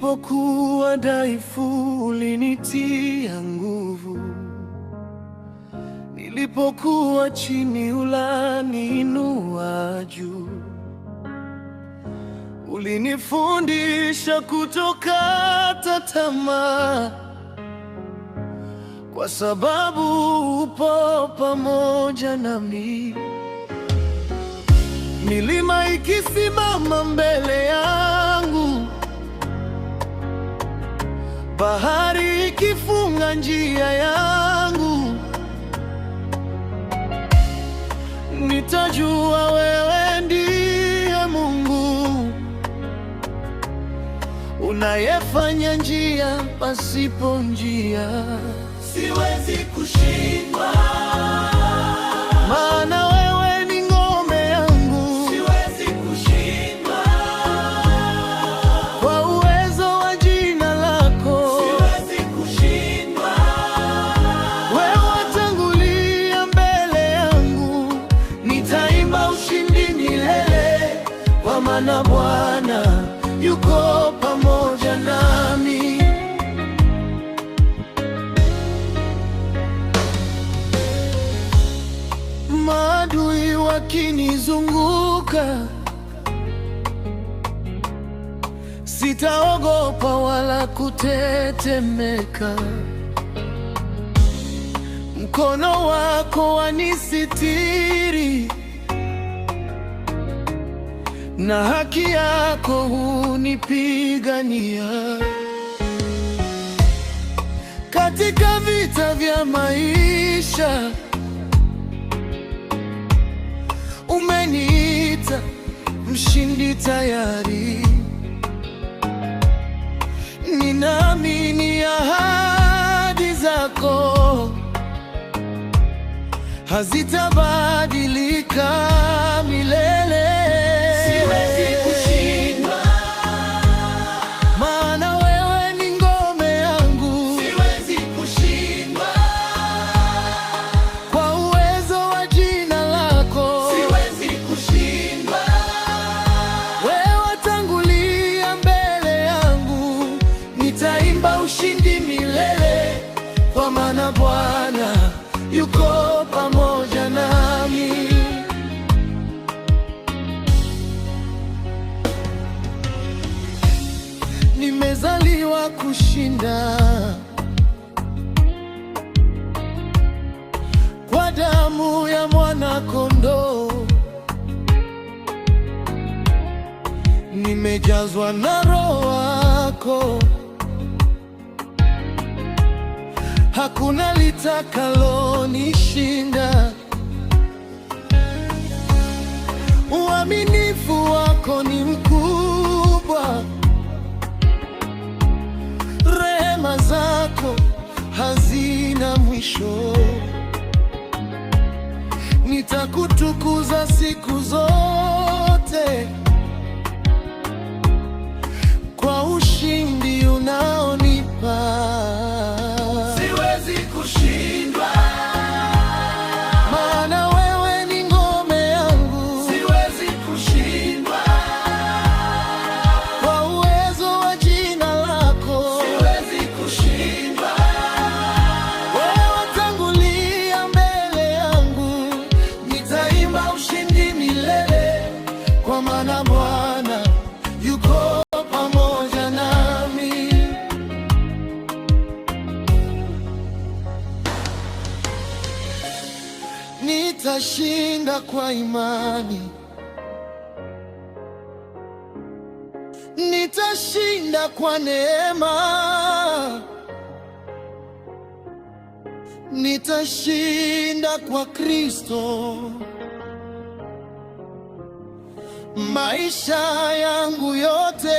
Nilipokuwa dhaifu ulinitia nguvu, nilipokuwa chini ulaniinua juu. Ulinifundisha kutokata tamaa, kwa sababu upo pamoja nami. Milima ikisimama mbele yangu, bahari ikifunga njia yangu, nitajua wewe ndiye Mungu unayefanya njia pasipo njia. Siwezi kushindwa, maana wewe ni ngome yangu. siwezi kushindwa, Kwa uwezo wa jina lako siwezi kushindwa, wewe watangulia mbele yangu. Nitaimba ushindi milele, kwa maana Bwana yuko pamoja nami. Maadui wakinizunguka, sitaogopa wala kutetemeka. Mkono wako wanisitiri, na haki yako hunipigania. Katika vita vya maisha umeniita mshindi tayari. Ninaamini ahadi zako hazitabadilika milele. siwezi kushindwa, maana wewe ni ngome yangu. siwezi kushindwa, Kwa uwezo wa jina lako siwezi kushindwa, wewe watangulia mbele yangu. Nitaimba ushindi milele, kwa maana Bwana yuko pamoja nami. Nimezaliwa kushinda kwa damu ya mwana-kondoo. Nimejazwa na Roho wako, hakuna litakalonishinda. Uaminifu wako ni mkubwa, rehema zako hazina mwisho. Nitakutukuza siku zote kwa ushindi unaonipa. siwezi kushindwa, Maana wewe ni ngome yangu. siwezi kushindwa, Kwa uwezo wa jina lako siwezi kushindwa, wewe watangulia mbele yangu. Nitaimba ushindi milele, kwa maana Bwana yuko pamoja nami. Nitashinda kwa imani, nitashinda kwa neema, nitashinda kwa Kristo. Maisha yangu yote